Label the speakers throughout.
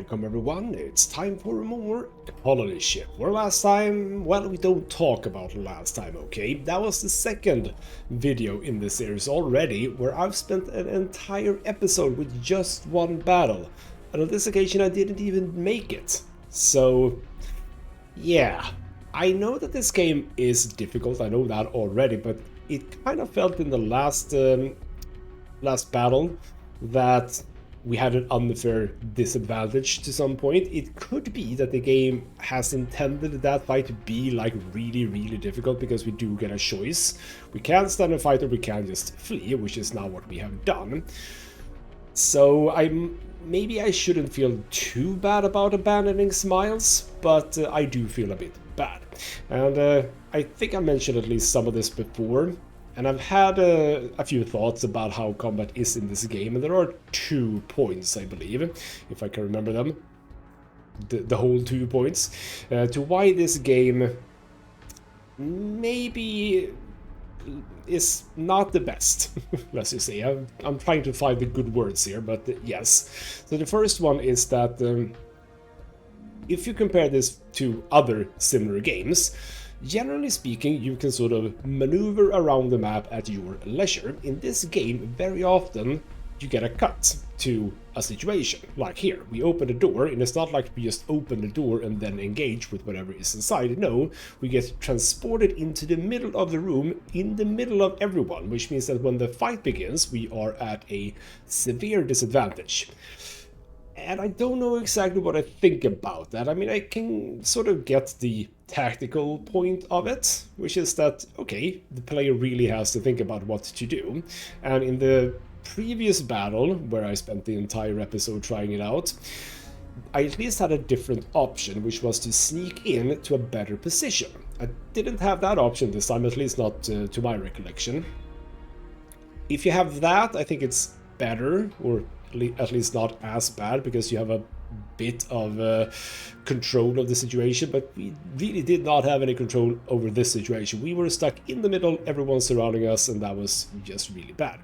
Speaker 1: Welcome everyone, it's time for more colonyship. Where last time, well, we don't talk about last time, okay? That was the second video in this series already, where I've spent an entire episode with just one battle. And on this occasion I didn't even make it. So, yeah. I know that this game is difficult, I know that already, but it kind of felt in the last battle that we had an unfair disadvantage to some point. It could be that the game has intended that fight to be like really difficult, because we do get a choice. We can stand and fight or we can just flee, which is not what we have done. So maybe I shouldn't feel too bad about abandoning Smiles, but I do feel a bit bad. And I think I mentioned at least some of this before. And I've had a few thoughts about how combat is in this game, and there are 2 points, I believe, if I can remember them. The whole 2 points. To why this game maybe is not the best, let's just say. I'm trying to find the good words here, but yes. So the first one is that if you compare this to other similar games, generally speaking, you can sort of maneuver around the map at your leisure. In this game, very often you get a cut to a situation. Like here, we open the door, and it's not like we just open the door and then engage with whatever is inside. No, we get transported into the middle of the room, in the middle of everyone, which means that when the fight begins, we are at a severe disadvantage. And I don't know exactly what I think about that. I mean, I can sort of get the tactical point of it, which is that, okay, the player really has to think about what to do. And in the previous battle, where I spent the entire episode trying it out, I at least had a different option, which was to sneak in to a better position. I didn't have that option this time, at least not to my recollection. If you have that, I think it's better, or at least not as bad, because you have a bit of control of the situation, but we really did not have any control over this situation. We were stuck in the middle, everyone surrounding us, and that was just really bad.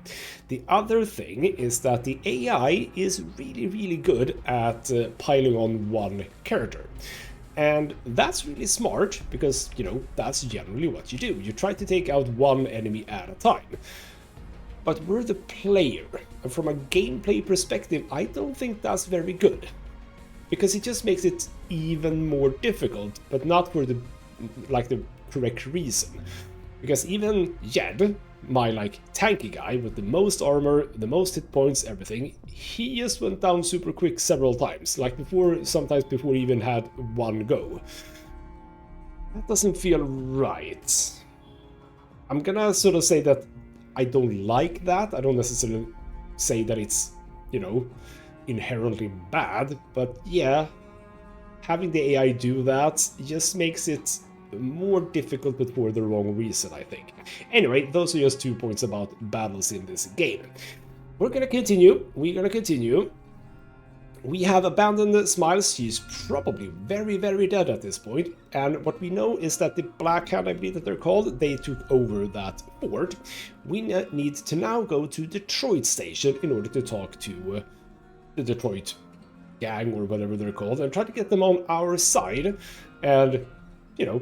Speaker 1: The other thing is that the AI is really good at piling on one character. And that's really smart, because, you know, that's generally what you do. You try to take out one enemy at a time. But we're the player, and from a gameplay perspective, I don't think that's very good. Because it just makes it even more difficult, but not for the correct reason. Because even Jed, my tanky guy with the most armor, the most hit points, everything, he just went down super quick several times. Sometimes before he even had one go. That doesn't feel right. I'm gonna sort of say that I don't like that. I don't necessarily say that it's, you know, inherently bad, but yeah, having the AI do that just makes it more difficult, but for the wrong reason, I think. Anyway, those are just 2 points about battles in this game. We're gonna continue. We have abandoned Smiles. She's probably very dead at this point. And what we know is that the Black Hand, I believe that they're called, they took over that fort. We need to now go to Detroit Station in order to talk to the Detroit gang, or whatever they're called, and try to get them on our side and, you know,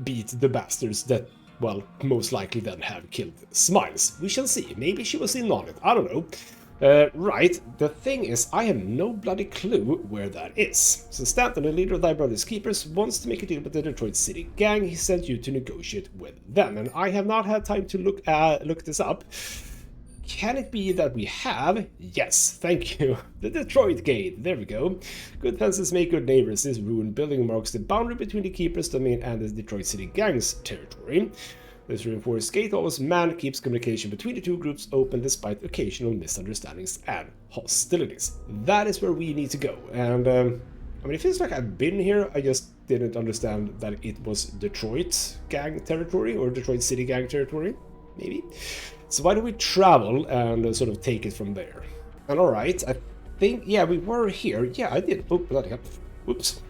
Speaker 1: beat the bastards that, well, most likely then have killed Smiles. We shall see. Maybe she was in on it. I don't know. Right, the thing is, I have no bloody clue where that is. So Stanton, the leader of thy brother's keepers, wants to make a deal with the Detroit City gang. He sent you to negotiate with them, and I have not had time to look this up. Can it be that we have? Yes, thank you. The Detroit Gate, there we go. Good fences make good neighbors. This ruined building marks the boundary between the keepers' domain and the Detroit City gang's territory. This reinforced gate always manned keeps communication between the 2 groups open despite occasional misunderstandings and hostilities. That is where we need to go. And I mean, it feels like I've been here. I just didn't understand that it was Detroit gang territory, or Detroit City gang territory, maybe. So why don't we travel and sort of take it from there? And alright, I think, yeah, we were here. Yeah, I did. Oh, bloody hell. Whoops.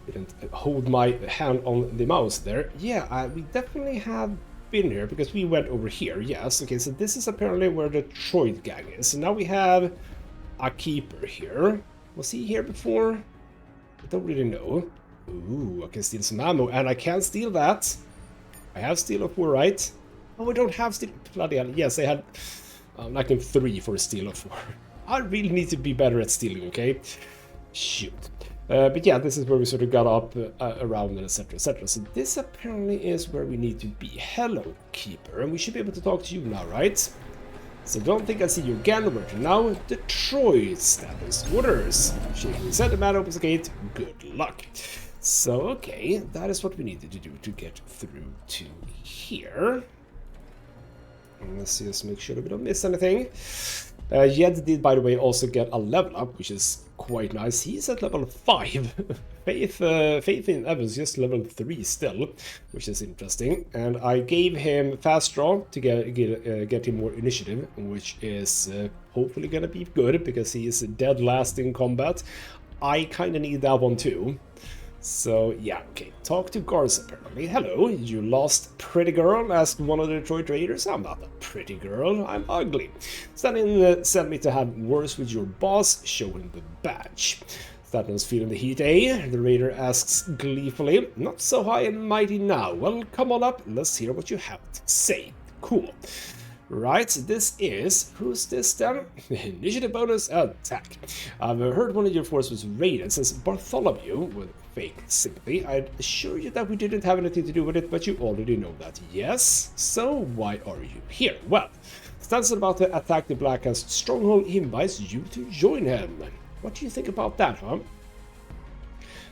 Speaker 1: Didn't hold my hand on the mouse there. Yeah, we definitely have been here, because we went over here. Yes, okay, so this is apparently where the Detroit gang is. So now we have a keeper here. Was he here before? I don't really know. Ooh, I can steal some ammo, and I can't steal that. I have steel of 4, right? Oh, I don't have steel. Bloody hell. Yes, I had like 3 for steel of 4. I really need to be better at stealing, okay? Shoot. But yeah, this is where we sort of got up, around, and etc, etc. So this apparently is where we need to be. Hello, Keeper. And we should be able to talk to you now, right? So don't think I see you again. Where to now? Detroit. Standards orders. Shaking his head, the man opens the gate. Good luck. So, okay, that is what we needed to do to get through to here. And let's just make sure that we don't miss anything. Jed did, by the way, also get a level up, which is quite nice. He's at level 5. Faith in Evans just level 3 still, which is interesting. And I gave him fast draw to get him more initiative, which is hopefully gonna be good because he is dead last in combat. I kind of need that one too. So, yeah, okay. Talk to guards, apparently. Hello, you lost pretty girl, asked one of the Detroit raiders. I'm not a pretty girl, I'm ugly. Stanton sent me to have words with your boss, show him the badge. Stanton's feeling the heat, eh? The raider asks gleefully. Not so high and mighty now. Well, come on up, let's hear what you have to say. Cool. Right, this is... Who's this then? Initiative bonus attack. I've heard one of your force was raided. Since Bartholomew, with fake sympathy, I'd assure you that we didn't have anything to do with it, but you already know that. Yes? So why are you here? Well, Stan's about to attack the Black Hand's stronghold. He invites you to join him. What do you think about that, huh?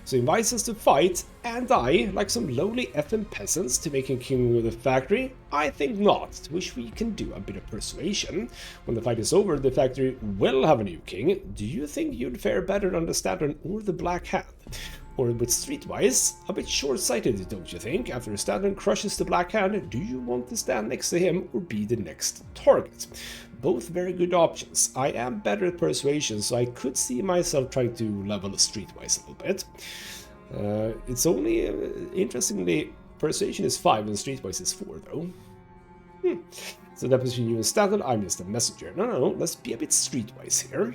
Speaker 1: So he invites us to fight, and I, like some lowly effing peasants, to make him king of the factory? I think not. Wish we can do a bit of persuasion. When the fight is over, the factory will have a new king. Do you think you'd fare better under Stanton or the Black Hand? Or with Streetwise? A bit short-sighted, don't you think? After Stanton crushes the Black Hand, do you want to stand next to him or be the next target? Both very good options. I am better at persuasion, so I could see myself trying to level Streetwise a little bit. It's only, interestingly, persuasion is 5 and Streetwise is 4, though. So that between you and Stanton, I'm just a messenger. No, let's be a bit Streetwise here.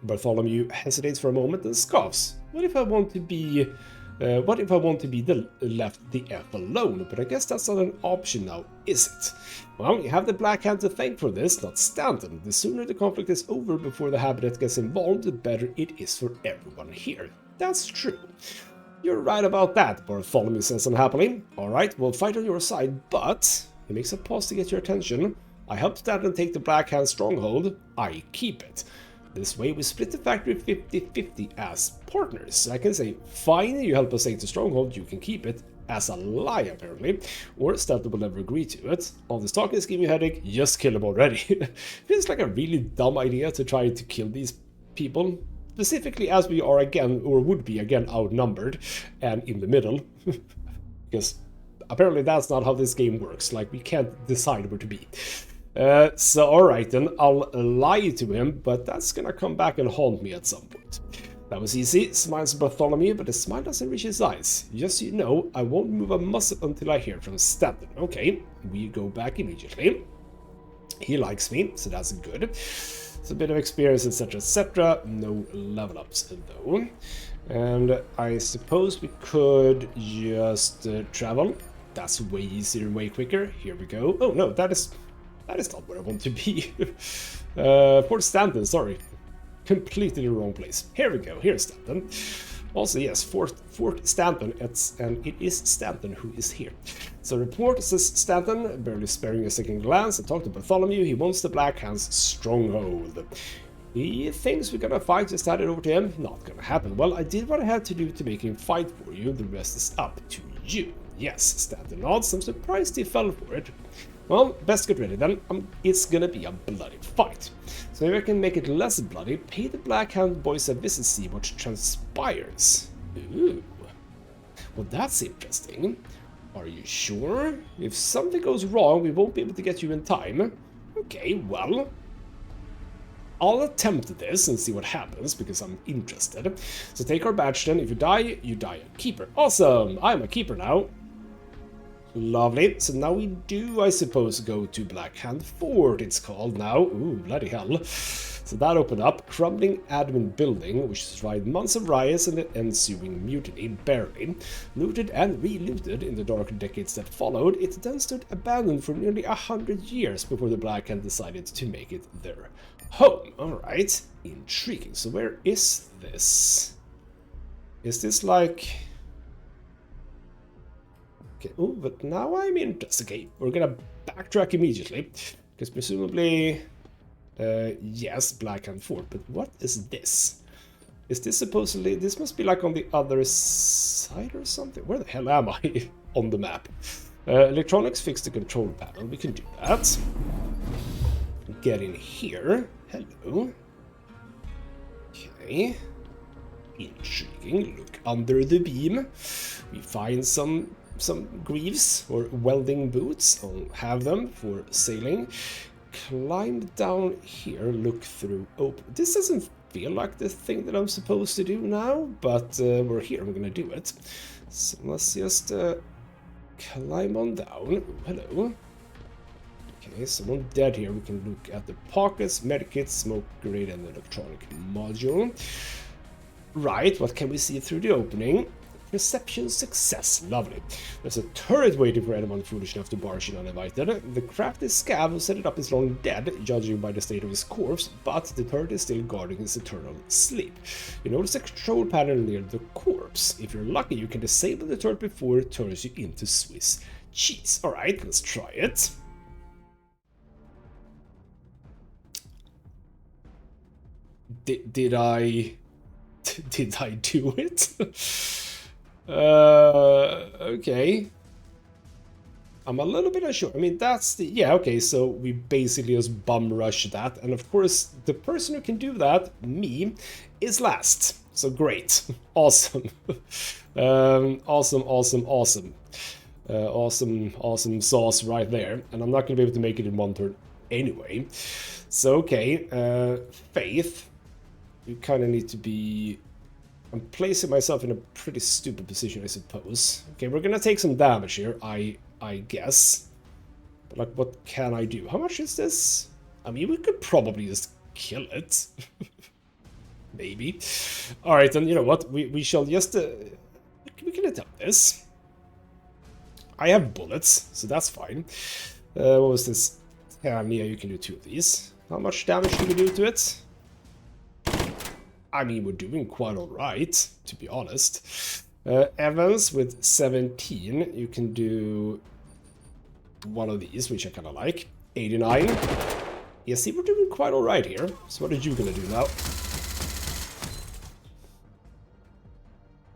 Speaker 1: Bartholomew hesitates for a moment and scoffs. What if I want to be left the F alone? But I guess that's not an option now, is it? Well, you have the Black Hand to thank for this, not Stanton. The sooner the conflict is over before the Habitat gets involved, the better it is for everyone here. That's true. You're right about that, Bartholomew says unhappily. Alright, we'll fight on your side, but... He makes a pause to get your attention. I helped Stanton take the Black Hand stronghold. I keep it. This way we split the factory 50-50 as partners. I can say, fine, you help us take the stronghold, you can keep it, as a lie apparently, or Stanton will never agree to it. All this talk is giving you a headache, just kill him already. Feels like a really dumb idea to try to kill these people, specifically as we are again, or would be again, outnumbered, and in the middle. Because apparently that's not how this game works, like we can't decide where to be. So alright then, I'll lie to him, but that's gonna come back and haunt me at some point. That was easy, smiles Bartholomew, but the smile doesn't reach his eyes. Just so you know, I won't move a muscle until I hear from Stanton. Okay, we go back immediately. He likes me, so that's good. It's a bit of experience, etc, etc. No level ups though. And I suppose we could just travel. That's way easier and way quicker. Here we go. Oh no, that is not where I want to be. Fort Stanton, sorry. Completely the wrong place. Here we go, here's Stanton. Also, yes, Fort Stanton, and it is Stanton who is here. So report, says Stanton, barely sparing a second glance, and talk to Bartholomew. He wants the Black Hand's stronghold. He thinks we're gonna fight, just hand it over to him. Not gonna happen. Well, I did what I had to do to make him fight for you. The rest is up to you. Yes, Stanton nods. I'm surprised he fell for it. Well, best get ready then. It's gonna be a bloody fight. So if I can make it less bloody, pay the Black Hand boys a visit, see what transpires. Ooh. Well, that's interesting. Are you sure? If something goes wrong, we won't be able to get you in time. Okay, well... I'll attempt this and see what happens, because I'm interested. So take our badge then. If you die a keeper. Awesome! I'm a keeper now. Lovely. So now we do, I suppose, go to Blackhand Fort, it's called now. Ooh, bloody hell. So that opened up. Crumbling admin building, which survived months of riots and the ensuing mutiny, barely. Looted and re-looted in the dark decades that followed, it then stood abandoned for nearly 100 years before the Blackhand decided to make it their home. Alright, intriguing. So where is this? Is this like... Okay, oh, but now I'm interested. Okay, we're gonna backtrack immediately, because presumably, yes, Blackhand Fort, but what is this? Is this supposedly, this must be like on the other side or something? Where the hell am I on the map? Electronics fix the control panel, we can do that. Get in here, hello. Okay, intriguing, look under the beam. We find some greaves or welding boots. I'll have them for sailing. Climb down here, look through open. This doesn't feel like the thing that I'm supposed to do now, but we're here, we're gonna do it. So let's just climb on down. Ooh, hello. Okay, someone dead here. We can look at the pockets, medikits, smoke grenade, and electronic module. Right, what can we see through the opening? Reception success, lovely. There's a turret waiting for anyone foolish enough to barge in uninvited. The crafty scab who set it up is long dead, judging by the state of his corpse, but the turret is still guarding his eternal sleep. You notice a control panel near the corpse. If you're lucky, you can disable the turret before it turns you into Swiss cheese. Alright, let's try it. Did I do it? Okay. I'm a little bit unsure. I mean, that's the... Yeah, okay, so we basically just bum rush that. And of course, the person who can do that, me, is last. So great. Awesome. Awesome. Awesome sauce right there. And I'm not going to be able to make it in one turn anyway. So, okay. Faith. You kind of need to be... I'm placing myself in a pretty stupid position, I suppose. Okay, we're gonna take some damage here, I guess. But, like, what can I do? How much is this? I mean, we could probably just kill it. Maybe. Alright, then, you know what? We shall just... we can attempt this. I have bullets, so that's fine. What was this? Yeah, you can do 2 of these. How much damage do we do to it? I mean, we're doing quite alright, to be honest. Evans with 17, you can do one of these, which I kind of like. 89. Yeah, see, we're doing quite alright here. So what are you gonna do now?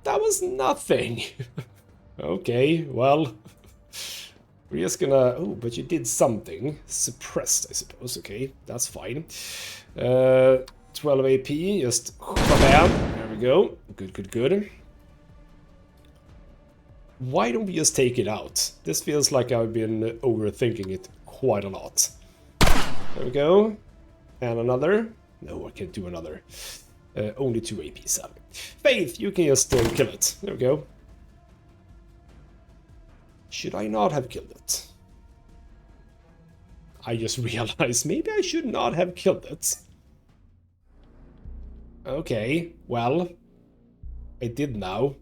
Speaker 1: That was nothing. Okay, well, we're just gonna... Oh, but you did something. Suppressed, I suppose. Okay, that's fine. 12 AP, just bam, there we go. Good. Why don't we just take it out? This feels like I've been overthinking it quite a lot. There we go. And another. No, I can't do another. Only 2 AP, sadly. Faith, you can just kill it. There we go. Should I not have killed it? I just realized maybe I should not have killed it. Okay, well, I did now.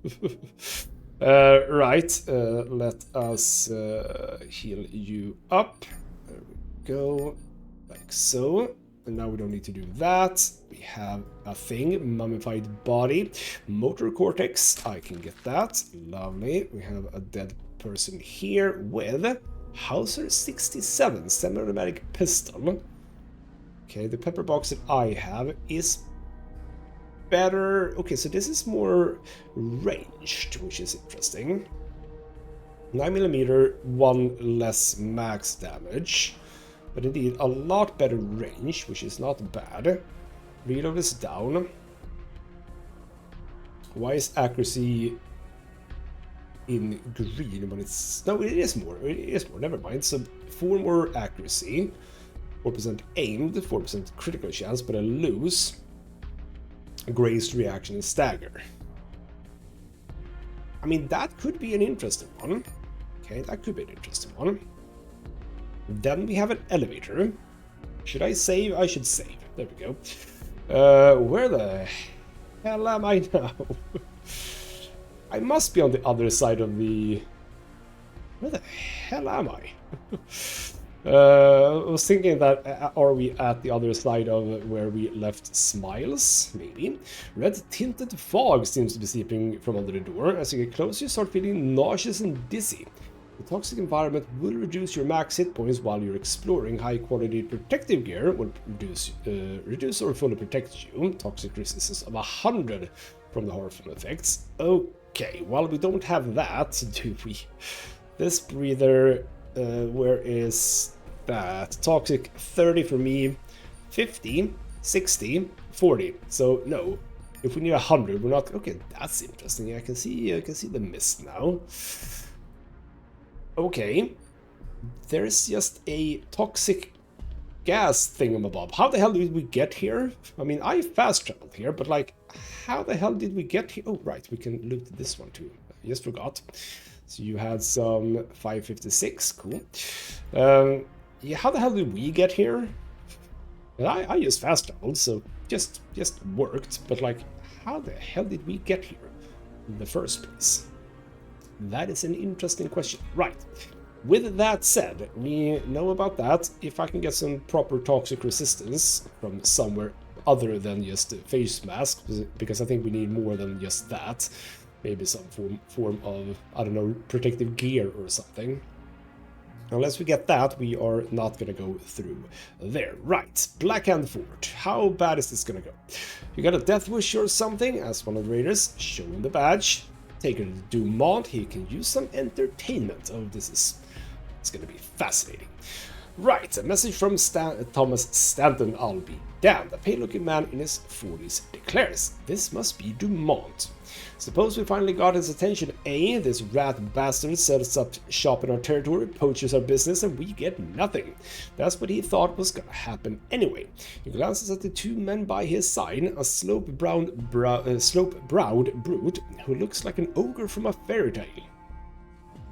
Speaker 1: Right, let us heal you up. There we go, like so. And now we don't need to do that. We have a thing, mummified body. Motor cortex, I can get that. Lovely. We have a dead person here with Hauser 67, semi-automatic pistol. Okay, the pepper box that I have is better. Okay, so this is more ranged, which is interesting. 9mm, 1 less max damage, but indeed a lot better range, which is not bad. Reload is down. Why is accuracy in green when it's... No, it is more. It is more. Never mind. So 4 more accuracy, 4% aimed, 4% critical chance, but I lose grazed reaction and stagger. I mean, that could be an interesting one. Okay, that could be an interesting one. Then we have an elevator. Should I save? I should save. There we go. Where the hell am I now? I must be on the other side of the... Where the hell am I? I was thinking that, are we at the other side of where we left Smiles? Maybe. Red tinted fog seems to be seeping from under the door. As you get closer, you start feeling nauseous and dizzy. The toxic environment will reduce your max hit points while you're exploring. High quality protective gear will reduce or fully protect you. Toxic resistance of 100 from the harmful effects. Okay, well, we don't have that, do we? This breather, where is that? Toxic 30 for me, 50, 60, 40. So no, if we need 100, we're not. Okay, that's interesting. I can see the mist now. Okay, there's just a toxic gas thingamabob. How the hell did we get here? I mean, I fast traveled here, but like, how the hell did we get here? Oh, right, we can loot this one too. I just forgot. So you had some 556, cool. Yeah, how the hell did we get here? I just fast traveled, so just worked. But like, how the hell did we get here in the first place? That is an interesting question. Right. With that said, we know about that. If I can get some proper toxic resistance from somewhere other than just face mask, because I think we need more than just that. Maybe some form of, I don't know, protective gear or something. Unless we get that, we are not going to go through there. Right, Blackhand Fort. How bad is this going to go? You got a death wish or something? Ask one of the raiders. Show him the badge. Take her to Dumont. He can use some entertainment. Oh, it's going to be fascinating. Right, a message from Thomas Stanton. I'll be damned. A pale-looking man in his 40s declares, this must be Dumont. Suppose we finally got his attention, eh? This rat bastard sets up shop in our territory, poaches our business, and we get nothing. That's what he thought was gonna happen anyway. He glances at the two men by his side, a slope-browed brute who looks like an ogre from a fairy tale.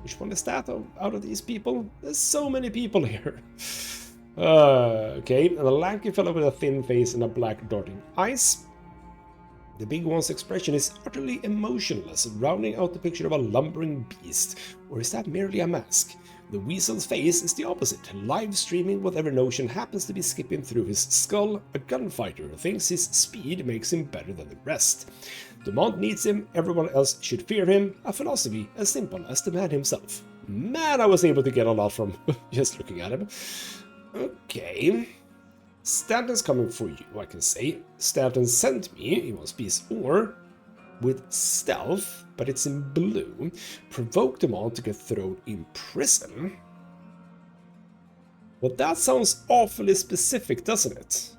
Speaker 1: Which one is that out of these people? There's so many people here. Okay, and a lanky fellow with a thin face and a black darting eyes. The big one's expression is utterly emotionless, rounding out the picture of a lumbering beast. Or is that merely a mask? The weasel's face is the opposite, live streaming whatever notion happens to be skipping through his skull. A gunfighter thinks his speed makes him better than the rest. Dumont needs him, everyone else should fear him. A philosophy as simple as the man himself. Man, I was able to get a lot from just looking at him. Okay. Stanton's coming for you, I can say. Stanton sent me, he wants peace, or with stealth, but it's in blue. Provoke them all to get thrown in prison. Well, that sounds awfully specific, doesn't it?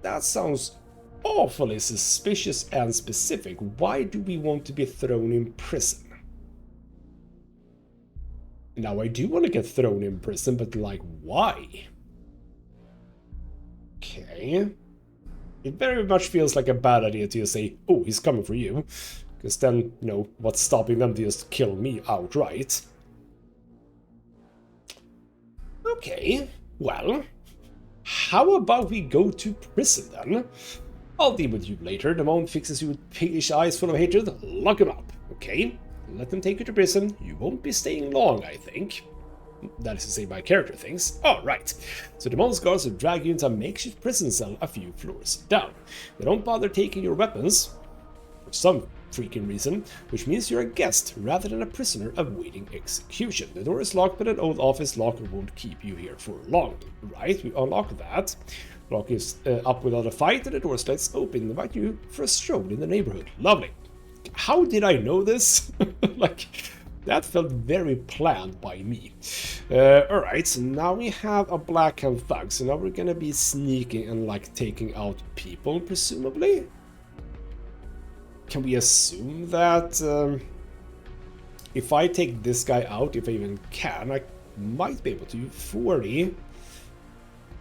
Speaker 1: That sounds awfully suspicious and specific. Why do we want to be thrown in prison? Now, I do want to get thrown in prison, but, like, why? Okay. It very much feels like a bad idea to just say, oh, he's coming for you. Because then, you know, what's stopping them to just kill me outright? Okay, well, how about we go to prison, then? I'll deal with you later. The moment fixes you with piggish eyes full of hatred. Lock him up, okay? Let them take you to prison. You won't be staying long, I think. That is to say, my character thinks. Oh, right. So the monster guards will drag you into a makeshift prison cell a few floors down. They don't bother taking your weapons, for some freaking reason, which means you're a guest rather than a prisoner awaiting execution. The door is locked, but an old office locker won't keep you here for long. Right, we unlock that. Lock is up without a fight, and the door slides open, invite you for a stroll in the neighborhood. Lovely. How did I know this? Like, that felt very planned by me. Alright, so now we have a blackhand thug, so now we're gonna be sneaking and, like, taking out people, presumably? Can we assume that if I take this guy out, if I even can, I might be able to. 40.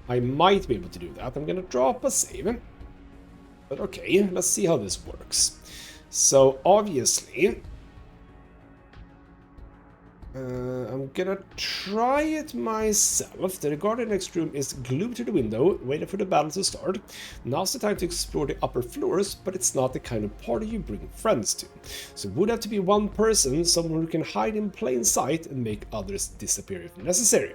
Speaker 1: I might be able to do that. I'm gonna drop a save. But okay, let's see how this works. So obviously, I'm gonna try it myself. The guard in the next room is glued to the window, waiting for the battle to start. Now's the time to explore the upper floors, but it's not the kind of party you bring friends to. So it would have to be one person, someone who can hide in plain sight and make others disappear if necessary.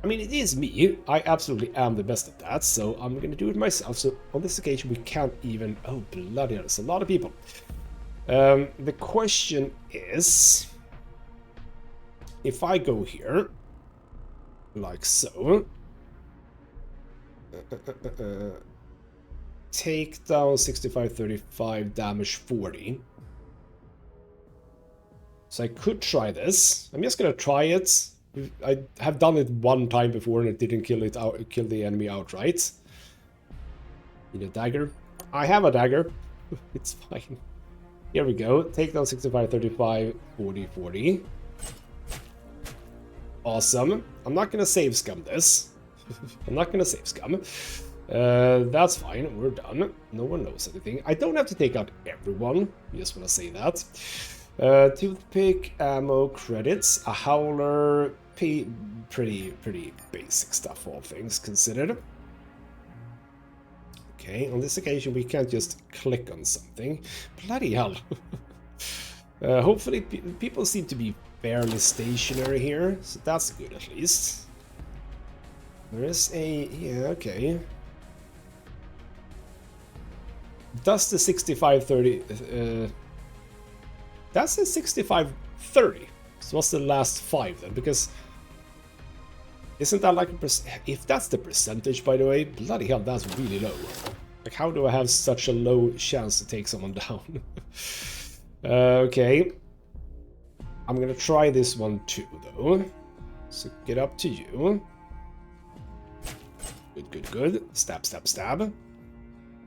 Speaker 1: I mean, it is me. I absolutely am the best at that, so I'm gonna do it myself. So on this occasion, we can't even... Oh, bloody hell, there's a lot of people. The question is... If I go here, like so, take down 65-35, damage 40. So I could try this. I'm just gonna try it. I have done it one time before and it didn't kill the enemy outright. Need a dagger? I have a dagger. It's fine. Here we go. Take down 65-35, 40-40. Awesome. I'm not gonna save scum this. I'm not gonna save scum. That's fine. We're done. No one knows anything. I don't have to take out everyone. I just want to say that. Toothpick, ammo, credits, a howler, pretty basic stuff, all things considered. Okay, on this occasion we can't just click on something. Bloody hell. Hopefully people seem to be fairly stationary here, so that's good at least. There is a... yeah, okay. Does the 65-30... that's a 65-30. So what's the last 5 then? Because... isn't that like a if that's the percentage, by the way, bloody hell, that's really low. Like, how do I have such a low chance to take someone down? Okay. I'm gonna try this one too, though. So get up to you. Good. Stab.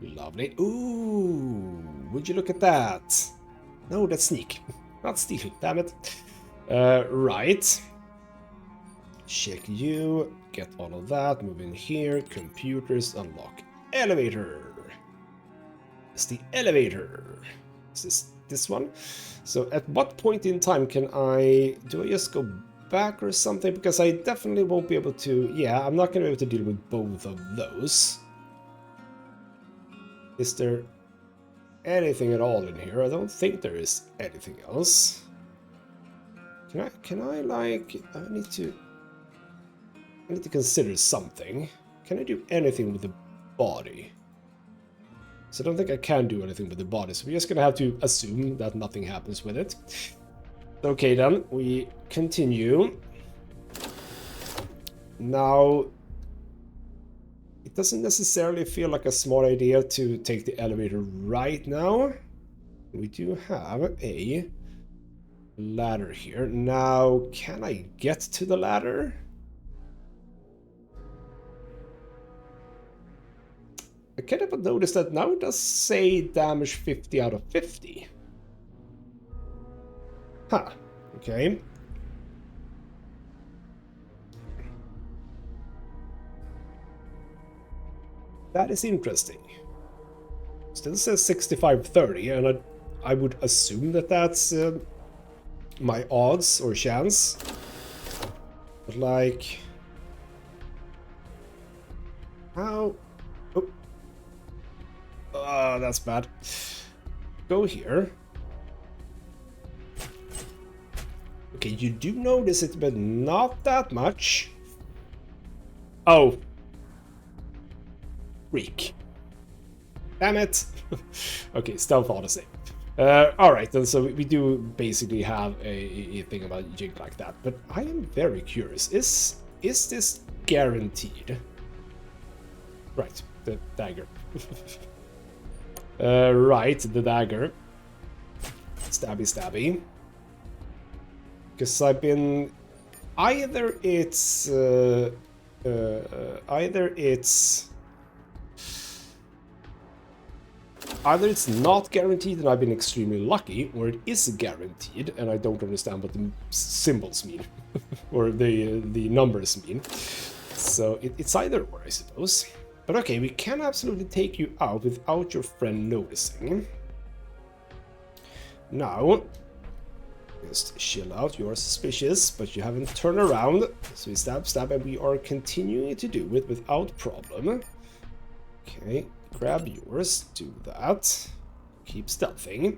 Speaker 1: Lovely. Ooh, would you look at that? No, that's sneak. Not steal, damn it. Right. Check you. Get all of that. Move in here. Computers. Unlock. Elevator. It's the elevator. Is this one? So at what point in time can I... do I just go back or something? Because I definitely won't be able to... yeah, I'm not going to be able to deal with both of those. Is there anything at all in here? I don't think there is anything else. Can I like... I need to consider something. Can I do anything with the body? So I don't think I can do anything with the body, so we're just gonna have to assume that nothing happens with it. Okay then, we continue. Now, it doesn't necessarily feel like a smart idea to take the elevator right now. We do have a ladder here. Now, can I get to the ladder? I kind of noticed that now it does say damage 50 out of 50. Huh. Okay. That is interesting. Still says 65-30, and I would assume that that's my odds or chance. But like... how... oh, that's bad. Go here. Okay, you do notice it, but not that much. Oh. Freak. Damn it. Okay, stealth all the same. Alright, then so we do basically have a thing about jig like that. But I am very curious. Is this guaranteed? Right, the dagger. Right, the dagger. Stabby. Because I've been... either it's not guaranteed and I've been extremely lucky, or it is guaranteed and I don't understand what the symbols mean. Or the numbers mean. So it's either or, I suppose. But okay, we can absolutely take you out without your friend noticing. Now, Just chill out. You are suspicious, but you haven't turned around. So we stab, stab, and we are continuing to do it without problem. Okay, grab yours. Do that. Keep stealthing.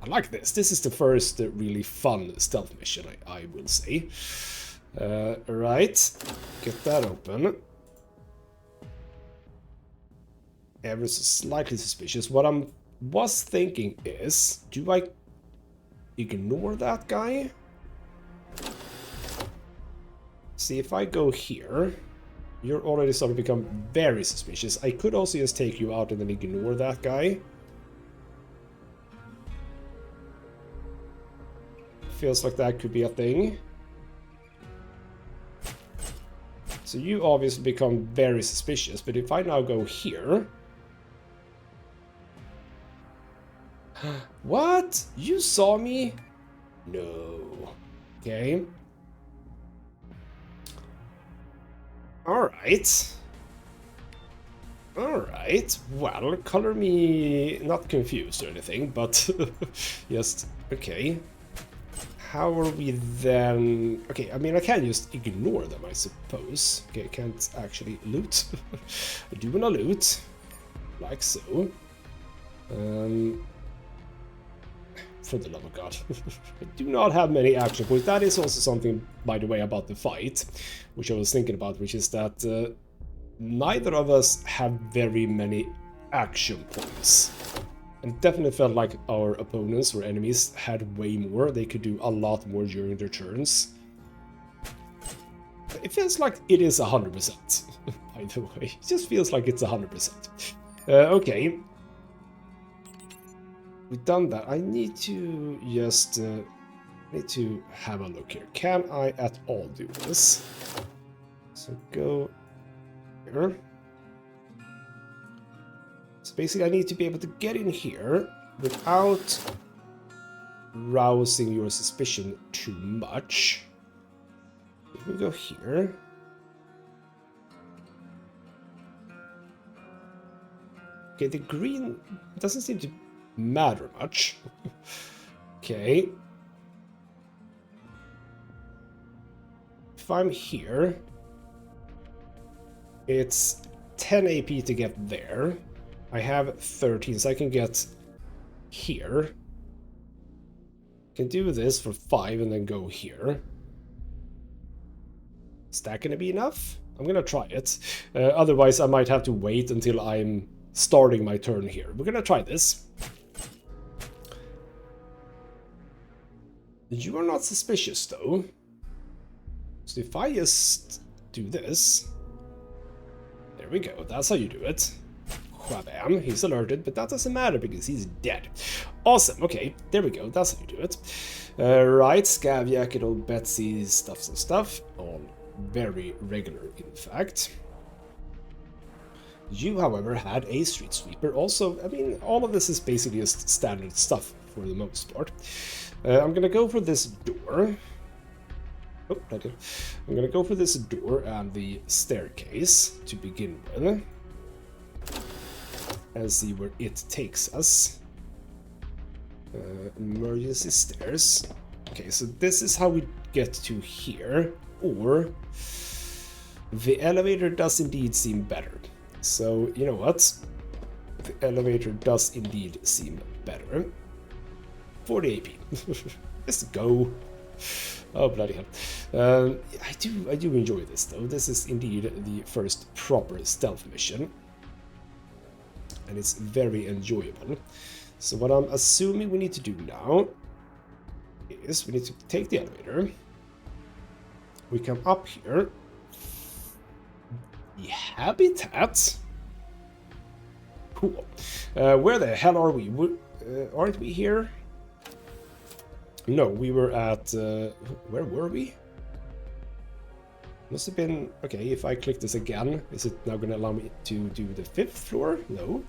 Speaker 1: I like this. This is the first really fun stealth mission, I will say. Right. Get that open. Ever so slightly suspicious. What I was thinking is, do I ignore that guy? See, if I go here, you're already starting to become very suspicious. I could also just take you out and then ignore that guy. Feels like that could be a thing. So you obviously become very suspicious, but if I now go here... What? You saw me? No. Okay. Alright. Alright. Well, color me not confused or anything, but just... Okay. How are we then... Okay, I mean, I can just ignore them, I suppose. Okay, I can't actually loot. I do want to loot. Like so. For the love of God. I do not have many action points. That is also something, by the way, about the fight, which I was thinking about, which is that neither of us have very many action points. And definitely felt like our opponents or enemies had way more. They could do a lot more during their turns. It feels like it is 100%, by the way. It just feels like it's 100%. Okay. We've done that. I need to just need to have a look here. Can I at all do this? So go here. So basically I need to be able to get in here without rousing your suspicion too much. If we go here. Okay, the green doesn't seem to matter much. Okay. If I'm here, it's 10 AP to get there. I have 13, so I can get here. Can do this for 5 and then go here. Is that gonna be enough? I'm gonna try it. Otherwise, I might have to wait until I'm starting my turn here. We're gonna try this. You are not suspicious, though. So if I just do this... There we go, that's how you do it. Whabam, he's alerted, but that doesn't matter because he's dead. Awesome, okay, there we go, that's how you do it. Right, Scav Jacket, old Betsy, stuff. All very regular, in fact. You, however, had a Street Sweeper. Also, I mean, all of this is basically just standard stuff for the most part. I'm gonna go for this door. Oh, I did. I'm gonna go for this door and the staircase to begin with. And see where it takes us. Emergency stairs. Okay, so this is how we get to here. Or the elevator does indeed seem better. So, you know what? The elevator does indeed seem better. 40 AP. Let's go. Oh, bloody hell. I do enjoy this, though. This is indeed the first proper stealth mission. And it's very enjoyable. So what I'm assuming we need to do now is we need to take the elevator. We come up here. The habitat? Cool. Where the hell are we? Aren't we here? No, we were at... where were we? Must have been... Okay, if I click this again, is it now going to allow me to do the 5th floor? No.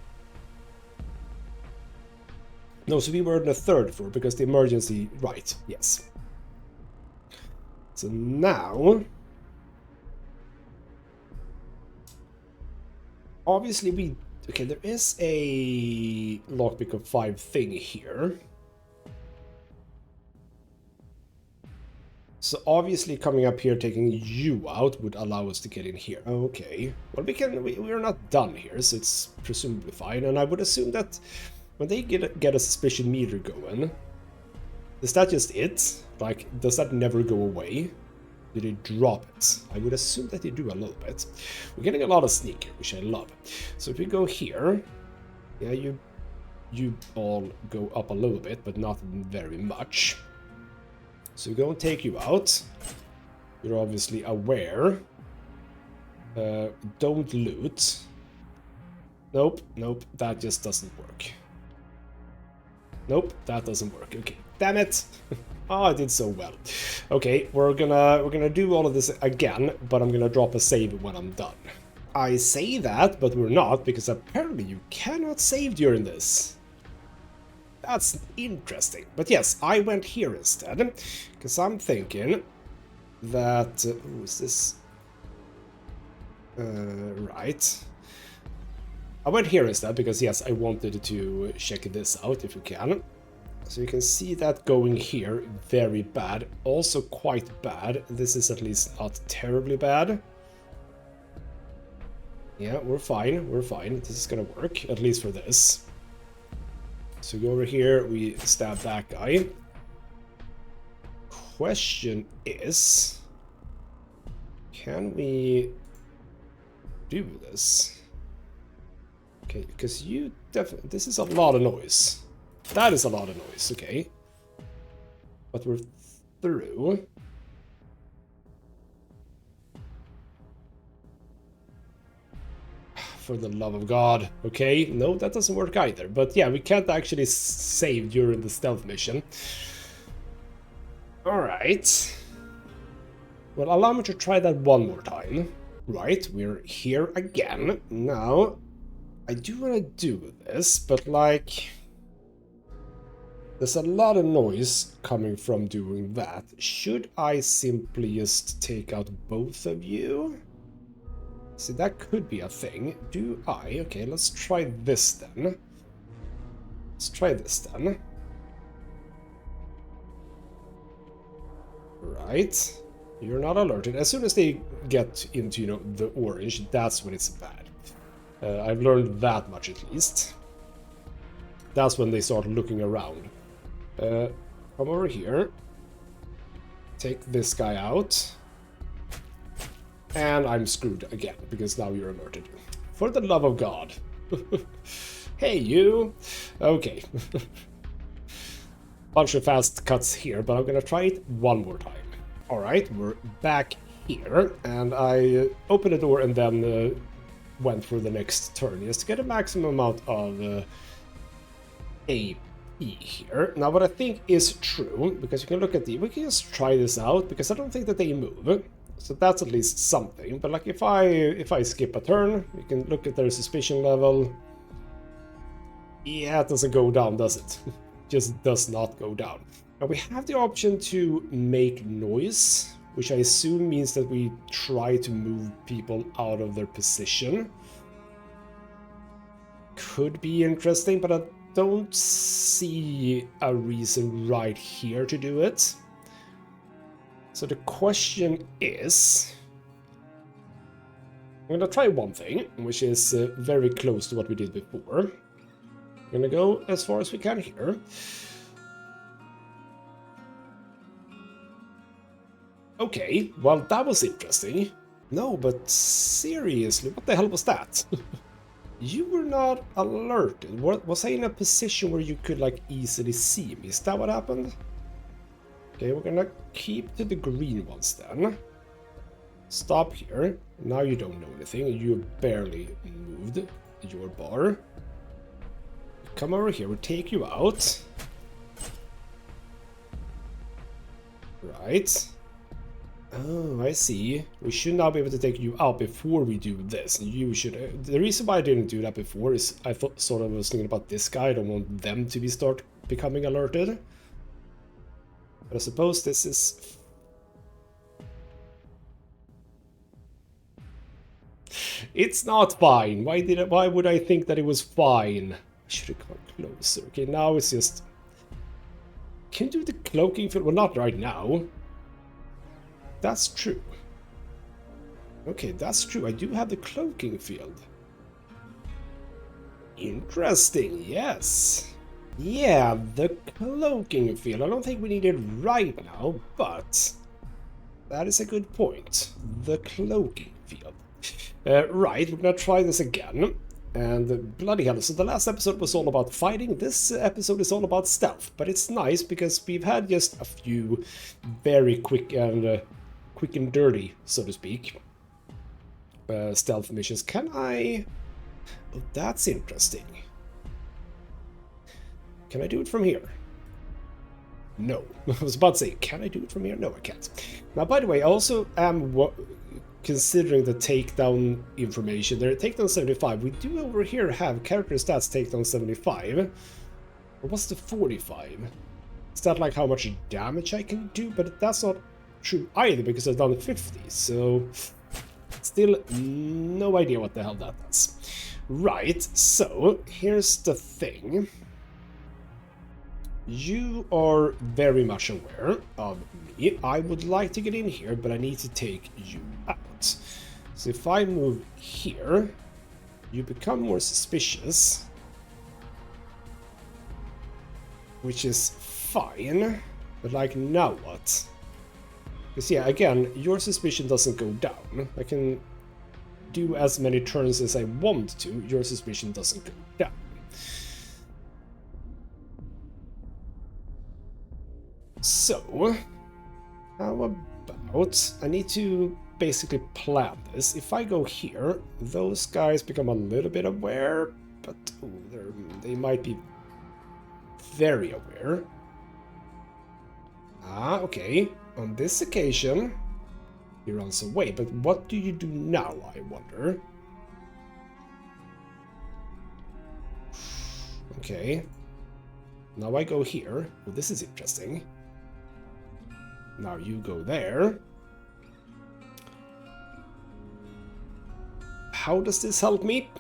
Speaker 1: No, so we were on the 3rd floor because the emergency... Right, yes. So now... Obviously we... Okay, there is a lockpick of 5 thing here. So obviously coming up here, taking you out would allow us to get in here. Okay. Well, we're not done here, so it's presumably fine. And I would assume that when they get a suspicion meter going, is that just it? Like, does that never go away? Do they drop it? I would assume that they do a little bit. We're getting a lot of sneak here, which I love. So if we go here, yeah, you all go up a little bit, but not very much. So we're going to take you out. You're obviously aware. Don't loot. Nope, nope, that just doesn't work. Nope, that doesn't work. Okay, damn it. Oh, I did so well. Okay, we're gonna do all of this again, but I'm gonna drop a save when I'm done. I say that, but we're not, because apparently you cannot save during this. That's interesting. But yes, I went here instead, because I'm thinking that... oh, is this... right. I went here instead, because yes, I wanted to check this out, if you can. So you can see that going here, very bad. Also quite bad. This is at least not terribly bad. Yeah, we're fine, we're fine. This is gonna work, at least for this. So go over here, we stab that guy. Question is... can we do this? Okay, because you definitely... this is a lot of noise. That is a lot of noise, okay. But we're through. For the love of God. Okay, no, that doesn't work either. But yeah, we can't actually save during the stealth mission. Alright. Well, allow me to try that one more time. Right, we're here again. Now, I do want to do this, but like... there's a lot of noise coming from doing that. Should I simply just take out both of you? See, that could be a thing. Do I? Okay, let's try this then. Let's try this then. Right. You're not alerted. As soon as they get into, you know, the orange, that's when it's bad. I've learned that much at least. That's when they start looking around. Come over here. Take this guy out. And I'm screwed again, because now you're alerted. For the love of God. Hey, you! Okay. Bunch of fast cuts here, but I'm gonna try it one more time. Alright, we're back here, and I opened the door and then went for the next turn, just to get a maximum amount of AP here. Now, what I think is true, because you can look at the... we can just try this out, because I don't think that they move. So that's at least something. But like if I skip a turn, you can look at their suspicion level. Yeah, it doesn't go down, does it? Just does not go down. Now we have the option to make noise, which I assume means that we try to move people out of their position. Could be interesting, but I don't see a reason right here to do it. So the question is, I'm gonna try one thing, which is very close to what we did before. I'm gonna go as far as we can here. Okay, well that was interesting. No, but seriously, what the hell was that? You were not alerted. Was I in a position where you could like easily see me? Is that what happened? Okay, we're gonna keep to the green ones then. Stop here. Now you don't know anything. You barely moved your bar. Come over here, we'll take you out. Right. Oh, I see. We should now be able to take you out before we do this. You should... the reason why I didn't do that before is I thought sort of was thinking about this guy. I don't want them to start becoming alerted. But I suppose this is... it's not fine. Why would I think that it was fine? I should have come closer. Okay, now it's just... can you do the cloaking field? Well, not right now. that's true. Okay, that's true. I do have the cloaking field. Interesting, yes. Yeah, the cloaking field. I don't think we need it right now, but that is a good point. The cloaking field. Right, we're gonna try this again. And bloody hell, so the last episode was all about fighting. This episode is all about stealth, but it's nice because we've had just a few very quick and dirty, so to speak, stealth missions. Can I... Oh, that's interesting. Can I do it from here? No. I was about to say, can I do it from here? No, I can't. Now, by the way, I also am considering the takedown information. There, takedown 75. We do over here have character stats takedown 75. Or what's the 45? Is that like how much damage I can do? But that's not true either because I've done 50. So still no idea what the hell that does. Right, so here's the thing. You are very much aware of me. I would like to get in here, but I need to take you out. So if I move here, you become more suspicious. Which is fine. But like, now what? Because yeah, again, your suspicion doesn't go down. I can do as many turns as I want to. Your suspicion doesn't go down. So, how about... I need to basically plan this. If I go here, those guys become a little bit aware, but they might be very aware. Ah, okay. On this occasion, he runs away. But what do you do now, I wonder? Okay. Now I go here. Well, this is interesting. Now you go there. How does this help me?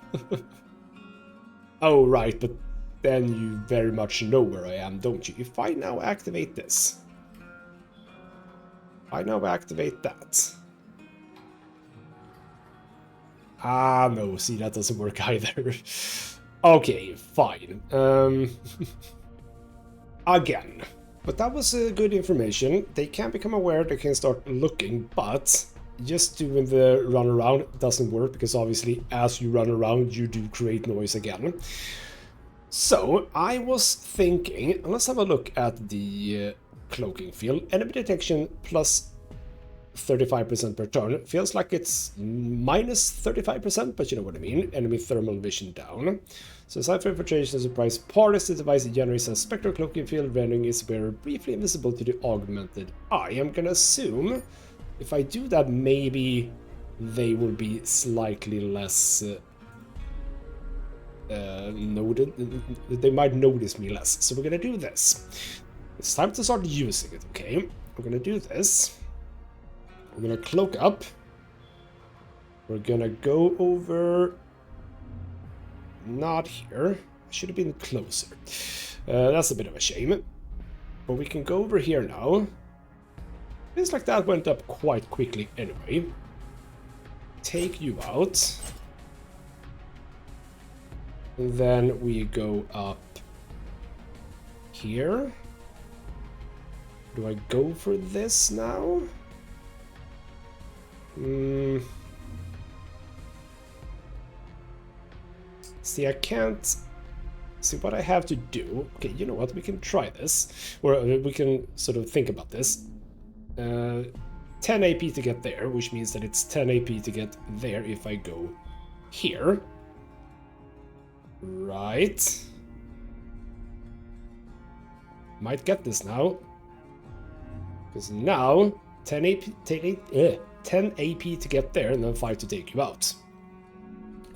Speaker 1: Oh, right, but then you very much know where I am, don't you? If I now activate this. I now activate that. Ah, no, see, that doesn't work either. Okay, fine. Again. But that was good information. They can become aware, they can start looking, but just doing the run around doesn't work because obviously as you run around you do create noise again. So I was thinking, let's have a look at the cloaking field. Enemy detection plus 35% per turn. Feels like it's minus 35%, but you know what I mean. Enemy thermal vision down. So aside from infiltration surprise parties, the device generates a spectral cloaking field, rendering its wearer briefly invisible to the augmented eye. I'm gonna assume if I do that, maybe they will be slightly less noted. They might notice me less. So we're gonna do this. It's time to start using it, okay? We're gonna do this. We're gonna cloak up. We're gonna go over... Not here. Should have been closer. That's a bit of a shame. But we can go over here now. Feels like that went up quite quickly anyway. Take you out. And then we go up here. Do I go for this now? See, I can't... See, what I have to do... Okay, you know what? We can try this. Or we can sort of think about this. 10 AP to get there, which means that it's 10 AP to get there if I go here. Right. Might get this now. Because now, 10 AP to get there and then 5 to take you out.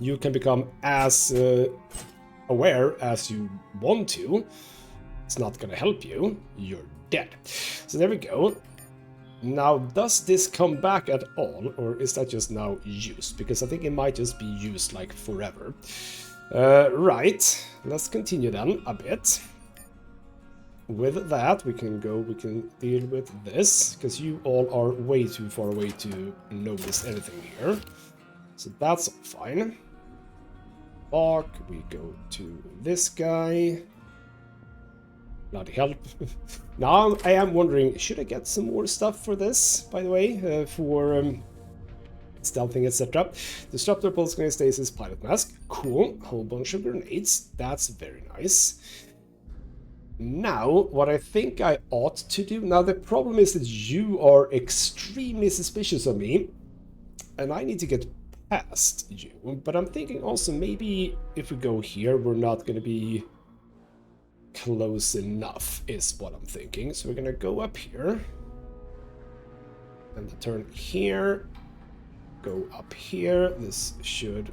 Speaker 1: You can become as aware as you want to. It's not gonna help you. You're dead. So there we go. Now, does this come back at all, or is that just now used? Because I think it might just be used like forever. Right, let's continue then a bit. with that, we can deal with this, because you all are way too far away to notice anything here. So that's fine. Bark, we go to this guy. Bloody hell. Now I am wondering, should I get some more stuff for this, by the way, for stealthing, etc. Disruptor, pulse grenade, stasis, pilot mask. Cool. Whole bunch of grenades. That's very nice. Now, what I think I ought to do... Now, the problem is that you are extremely suspicious of me, and I need to get past you. But I'm thinking also, maybe if we go here, we're not going to be close enough, is what I'm thinking. So we're going to go up here, and turn here, go up here. This should...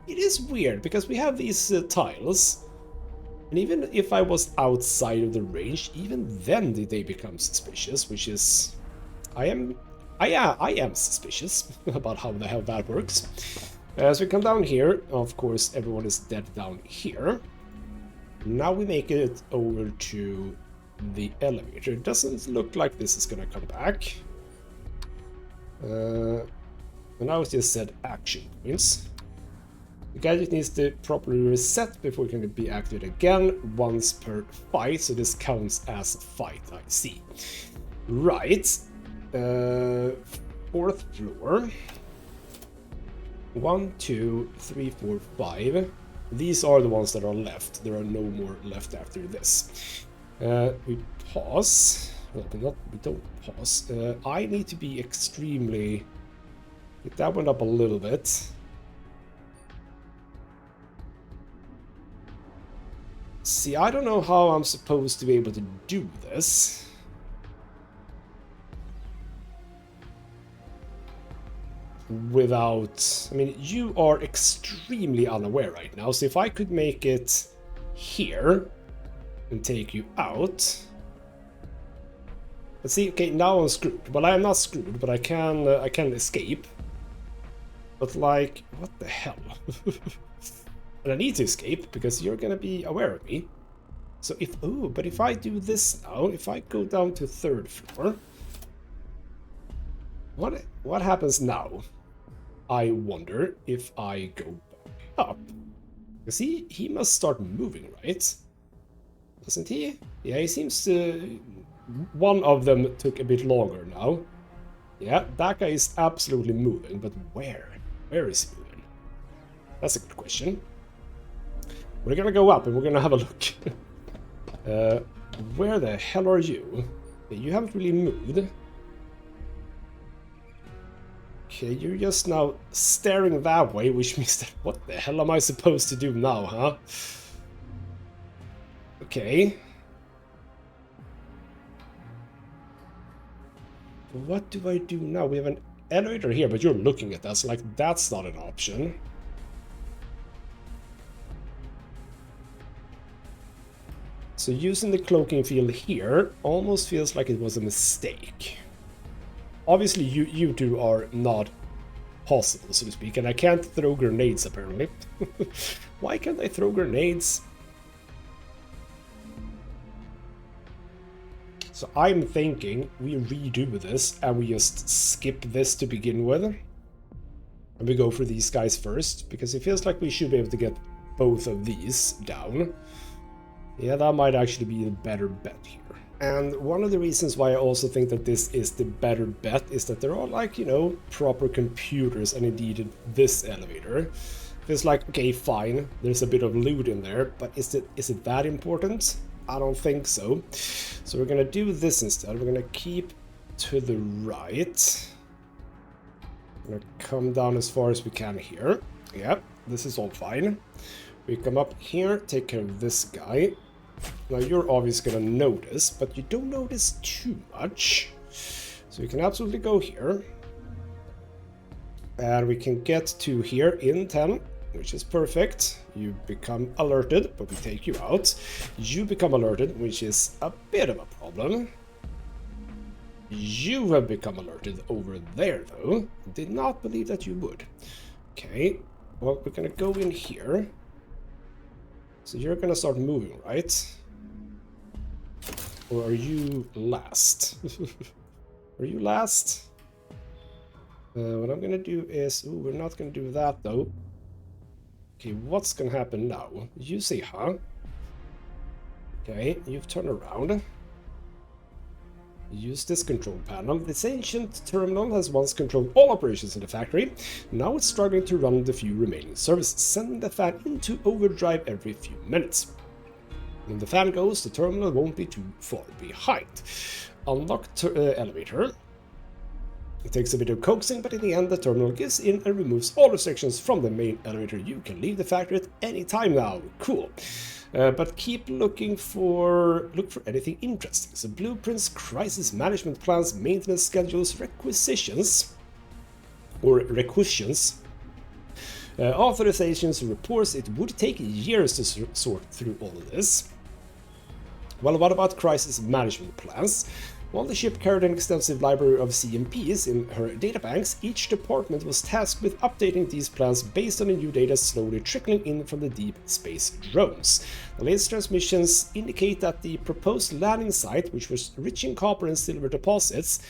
Speaker 1: It is weird, because we have these tiles... And even if I was outside of the range, even then they become suspicious, which is... I am suspicious about how the hell that works. As we come down here, of course, everyone is dead down here. Now we make it over to the elevator. It doesn't look like this is gonna come back. And now it just said action points. The gadget needs to properly reset before it can be activated again once per fight, so this counts as a fight, I see. Right. 4th floor. 1, 2, 3, 4, 5. These are the ones that are left. There are no more left after this. We pause. Well, we don't pause. I need to be extremely... Get that one up a little bit. See, I don't know how I'm supposed to be able to do this. Without... I mean, you are extremely unaware right now, so if I could make it here and take you out... But see, okay, now I'm screwed. Well, I am not screwed, but I can escape. But like, what the hell? And I need to escape, because you're gonna be aware of me. So if... Oh, but if I do this now, if I go down to 3rd floor... What happens now? I wonder if I go back up. Because he must start moving, right? Doesn't he? Yeah, he seems to... One of them took a bit longer now. Yeah, that guy is absolutely moving, but where? Where is he moving? That's a good question. We're gonna go up and we're gonna have a look. Where the hell are you? You haven't really moved. Okay, you're just now staring that way, which means that... What the hell am I supposed to do now, huh? Okay. What do I do now? We have an elevator here, but you're looking at us like that's not an option. So using the cloaking field here almost feels like it was a mistake. Obviously you two are not possible, so to speak, and I can't throw grenades apparently. Why can't I throw grenades? So I'm thinking we redo this and we just skip this to begin with. And we go for these guys first, because it feels like we should be able to get both of these down. Yeah, that might actually be the better bet here. And one of the reasons why I also think that this is the better bet is that there are, like, you know, proper computers, and indeed this elevator. It's like, okay, fine, there's a bit of loot in there, but is it that important? I don't think so. So we're gonna do this instead. We're gonna keep to the right. We're gonna come down as far as we can here. Yeah, this is all fine. We come up here, take care of this guy. Now you're obviously gonna notice, but you don't notice too much. So we can absolutely go here. And we can get to here in 10, which is perfect. You become alerted, but we take you out. You become alerted, which is a bit of a problem. You have become alerted over there, though. Did not believe that you would. Okay, well, we're gonna go in here. So you're gonna start moving, right? Or are you last? Are you last? What I'm gonna do is... Ooh, we're not gonna do that, though. Okay, what's gonna happen now? You say, huh? Okay, you've turned around. Use this control panel. This ancient terminal has once controlled all operations in the factory. Now it's struggling to run the few remaining services, sending the fan into overdrive every few minutes. When the fan goes, the terminal won't be too far behind. Unlock elevator. It takes a bit of coaxing, but in the end the terminal gives in and removes all restrictions from the main elevator. You can leave the factory at any time now. Cool. But keep look for anything interesting. So blueprints, crisis management plans, maintenance schedules, requisitions, authorizations, reports. It would take years to sort through all of this. Well, what about crisis management plans? While the ship carried an extensive library of CMPs in her databanks, each department was tasked with updating these plans based on the new data slowly trickling in from the deep space drones. The latest transmissions indicate that the proposed landing site, which was rich in copper and silver deposits,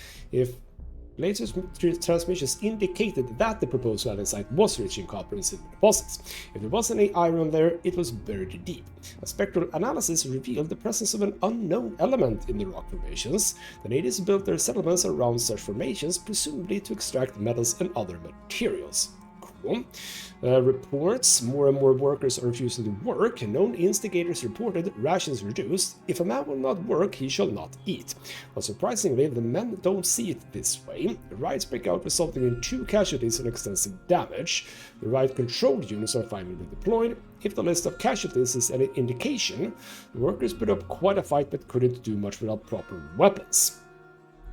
Speaker 1: latest transmissions indicated that the proposed landing site was rich in copper and silver deposits. If there was any iron there, it was buried deep. A spectral analysis revealed the presence of an unknown element in the rock formations. The natives built their settlements around such formations, presumably to extract metals and other materials. Cool. Reports, more and more workers are refusing to work. Known instigators reported rations reduced. If a man will not work, he shall not eat. But surprisingly, the men don't see it this way. The riots break out, resulting in 2 casualties and extensive damage. The riot control units are finally deployed. If the list of casualties is any indication, the workers put up quite a fight but couldn't do much without proper weapons.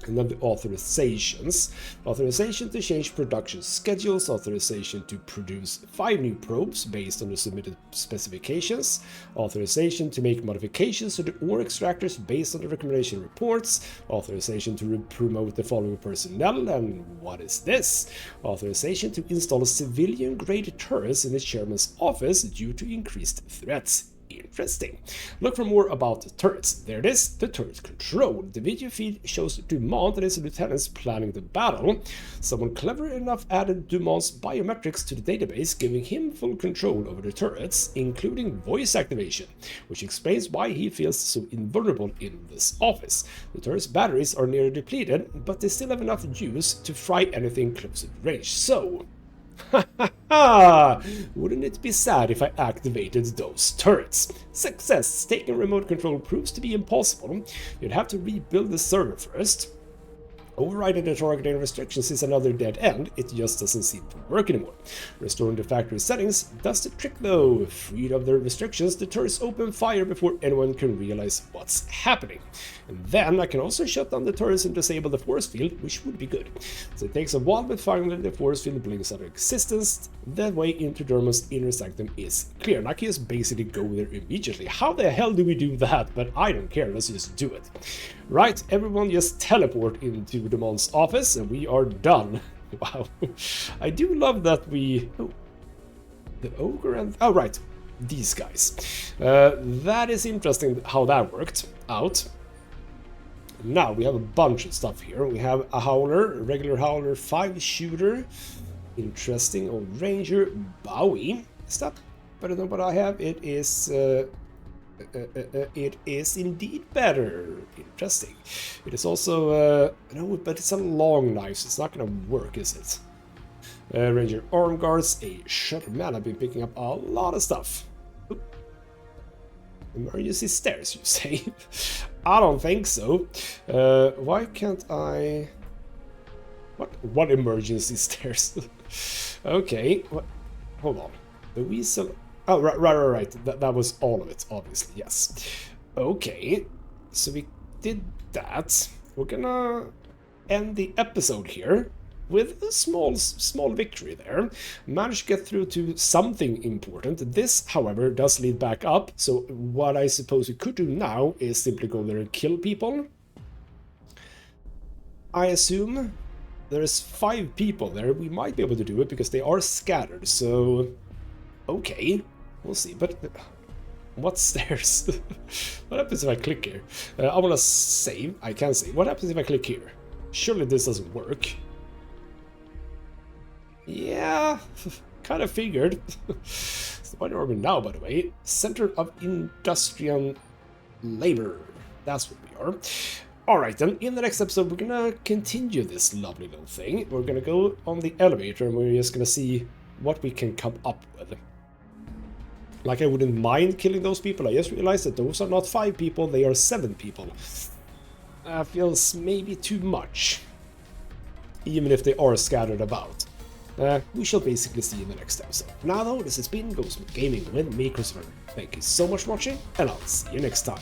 Speaker 1: And then the authorizations. Authorization to change production schedules, authorization to produce 5 new probes based on the submitted specifications, authorization to make modifications to the ore extractors based on the recommendation reports, authorization to promote the following personnel, and what is this? Authorization to install civilian-grade turrets in the chairman's office due to increased threats. Interesting. Look for more about the turrets. There it is, the turret control. The video feed shows Dumont and his lieutenants planning the battle. Someone clever enough added Dumont's biometrics to the database, giving him full control over the turrets, including voice activation, which explains why he feels so invulnerable in this office. The turret's batteries are nearly depleted, but they still have enough juice to fry anything close at range. So... wouldn't it be sad if I activated those turrets? Success! Taking remote control proves to be impossible. You'd have to rebuild the server first. Overriding the targeting restrictions is another dead end. It just doesn't seem to work anymore. Restoring the factory settings does the trick though. Freed of the restrictions, the turrets open fire before anyone can realize what's happening. And then I can also shut down the turrets and disable the force field, which would be good. So it takes a while, but finally the force field blinks out of existence. That way into Dermo's inner sanctum is clear. And I can just basically go there immediately. How the hell do we do that? But I don't care, let's just do it. Right, everyone just teleport into Dumont's office and we are done. Wow. I do love that we... Oh, the ogre and... Oh, right. These guys. That is interesting how that worked out. Now we have a bunch of stuff here. We have a howler, a regular howler, 5-shooter. Interesting. Oh, ranger, Bowie. Is that better than what I have? It is... it is indeed better. Interesting. It is also... no, but it's a long knife, so it's not gonna work, is it? Ranger arm guards, a shutter. Man, I've been picking up a lot of stuff. Oop. Emergency stairs, you say? I don't think so. Why can't I... What emergency stairs? Okay, what? Hold on. The weasel... Oh, right. That was all of it, obviously, yes. Okay, so we did that. We're gonna end the episode here with a small victory there. Managed to get through to something important. This, however, does lead back up, so what I suppose we could do now is simply go there and kill people. I assume there's 5 people there. We might be able to do it because they are scattered, so... Okay, we'll see, but What stairs? What happens if I click here? I want to save. I can save. What happens if I click here? Surely this doesn't work. Yeah, kind of figured. So what are we now, by the way? Center of Industrial Labor. That's what we are. Alright then, in the next episode we're gonna continue this lovely little thing. We're gonna go on the elevator and we're just gonna see what we can come up with. Like, I wouldn't mind killing those people. I just realized that those are not 5 people, they are 7 people. Feels maybe too much. Even if they are scattered about. We shall basically see in the next episode. For now though, this has been ghostmutgaming with me, Christopher. Thank you so much for watching, and I'll see you next time.